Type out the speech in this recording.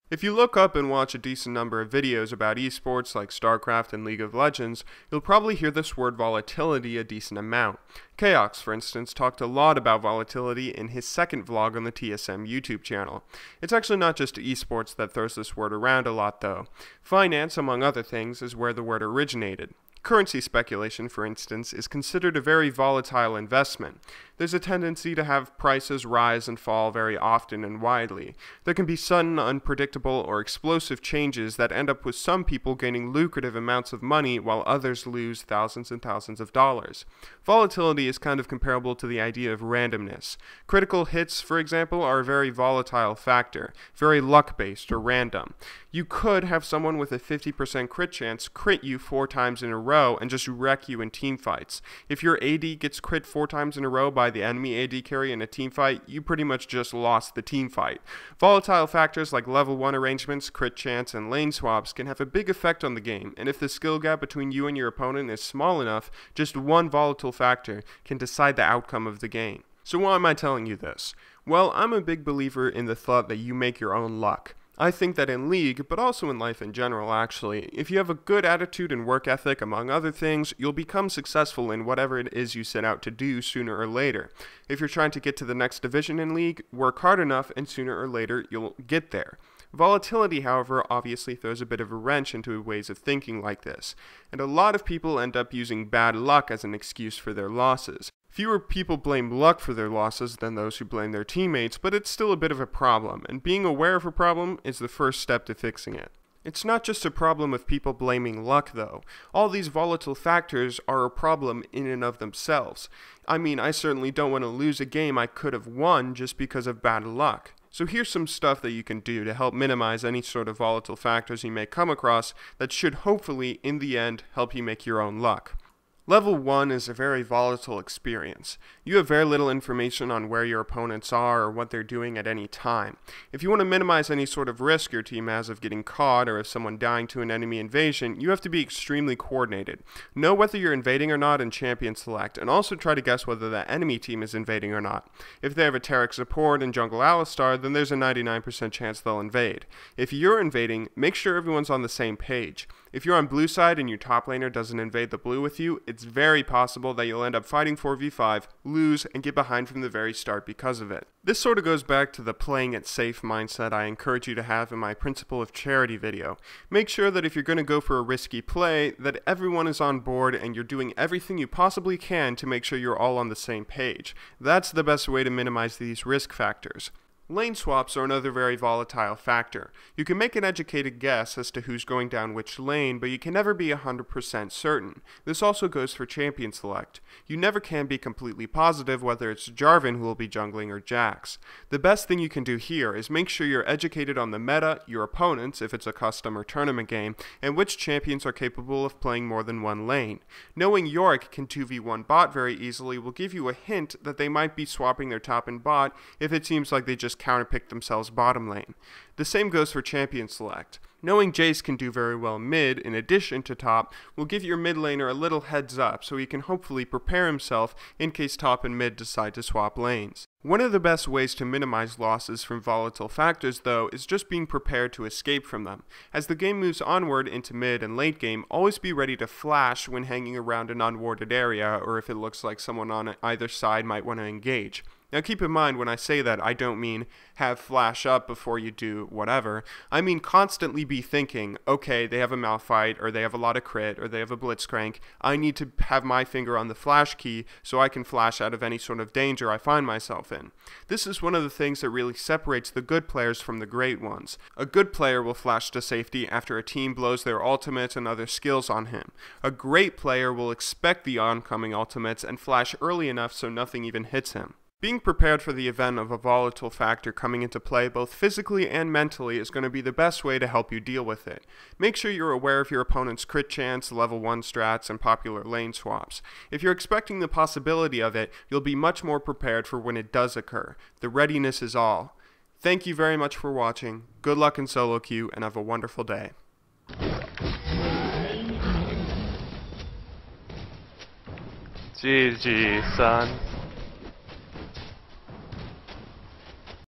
If you look up and watch a decent number of videos about esports like StarCraft and League of Legends, you'll probably hear this word volatility a decent amount. Chaos, for instance, talked a lot about volatility in his second vlog on the TSM YouTube channel. It's actually not just esports that throws this word around a lot though. Finance, among other things, is where the word originated. Currency speculation, for instance, is considered a very volatile investment. There's a tendency to have prices rise and fall very often and widely. There can be sudden, unpredictable, or explosive changes that end up with some people gaining lucrative amounts of money while others lose thousands and thousands of dollars. Volatility is kind of comparable to the idea of randomness. Critical hits, for example, are a very volatile factor, very luck-based or random. You could have someone with a 50% crit chance crit you 4 times in a row and just wreck you in team fights. If your AD gets crit 4 times in a row by the enemy AD carry in a team fight, you pretty much just lost the team fight. Volatile factors like level 1 arrangements, crit chance, and lane swaps can have a big effect on the game, and if the skill gap between you and your opponent is small enough, just one volatile factor can decide the outcome of the game. So why am I telling you this? Well, I'm a big believer in the thought that you make your own luck. I think that in League, but also in life in general actually, if you have a good attitude and work ethic among other things, you'll become successful in whatever it is you set out to do sooner or later. If you're trying to get to the next division in League, work hard enough and sooner or later you'll get there. Volatility, however, obviously throws a bit of a wrench into ways of thinking like this, and a lot of people end up using bad luck as an excuse for their losses. Fewer people blame luck for their losses than those who blame their teammates, but it's still a bit of a problem, and being aware of a problem is the first step to fixing it. It's not just a problem of people blaming luck, though. All these volatile factors are a problem in and of themselves. I mean, I certainly don't want to lose a game I could have won just because of bad luck. So here's some stuff that you can do to help minimize any sort of volatile factors you may come across that should hopefully, in the end, help you make your own luck. Level 1 is a very volatile experience. You have very little information on where your opponents are or what they're doing at any time. If you want to minimize any sort of risk your team has of getting caught or of someone dying to an enemy invasion, you have to be extremely coordinated. Know whether you're invading or not in Champion Select, and also try to guess whether the enemy team is invading or not. If they have a Taric support and jungle Alistar, then there's a 99% chance they'll invade. If you're invading, make sure everyone's on the same page. If you're on blue side and your top laner doesn't invade the blue with you, it's very possible that you'll end up fighting 4v5, lose, and get behind from the very start because of it. This sort of goes back to the playing it safe mindset I encourage you to have in my Principle of Charity video. Make sure that if you're going to go for a risky play, that everyone is on board and you're doing everything you possibly can to make sure you're all on the same page. That's the best way to minimize these risk factors. Lane swaps are another very volatile factor. You can make an educated guess as to who's going down which lane, but you can never be 100% certain. This also goes for Champion Select. You never can be completely positive whether it's Jarvan who will be jungling or Jax. The best thing you can do here is make sure you're educated on the meta, your opponents, if it's a custom or tournament game, and which champions are capable of playing more than one lane. Knowing Yorick can 2v1 bot very easily will give you a hint that they might be swapping their top and bot if it seems like they just counterpick themselves bottom lane. The same goes for Champion Select. Knowing Jace can do very well mid in addition to top will give your mid laner a little heads up so he can hopefully prepare himself in case top and mid decide to swap lanes. One of the best ways to minimize losses from volatile factors though is just being prepared to escape from them. As the game moves onward into mid and late game, always be ready to flash when hanging around an unwarded area or if it looks like someone on either side might want to engage. Now keep in mind when I say that I don't mean have flash up before you do whatever. I mean constantly be thinking, okay, they have a Malphite or they have a lot of crit or they have a Blitzcrank. I need to have my finger on the flash key so I can flash out of any sort of danger I find myself in. This is one of the things that really separates the good players from the great ones. A good player will flash to safety after a team blows their ultimates and other skills on him. A great player will expect the oncoming ultimates and flash early enough so nothing even hits him. Being prepared for the event of a volatile factor coming into play both physically and mentally is going to be the best way to help you deal with it. Make sure you're aware of your opponent's crit chance, level 1 strats, and popular lane swaps. If you're expecting the possibility of it, you'll be much more prepared for when it does occur. The readiness is all. Thank you very much for watching, good luck in solo queue, and have a wonderful day. GG, son.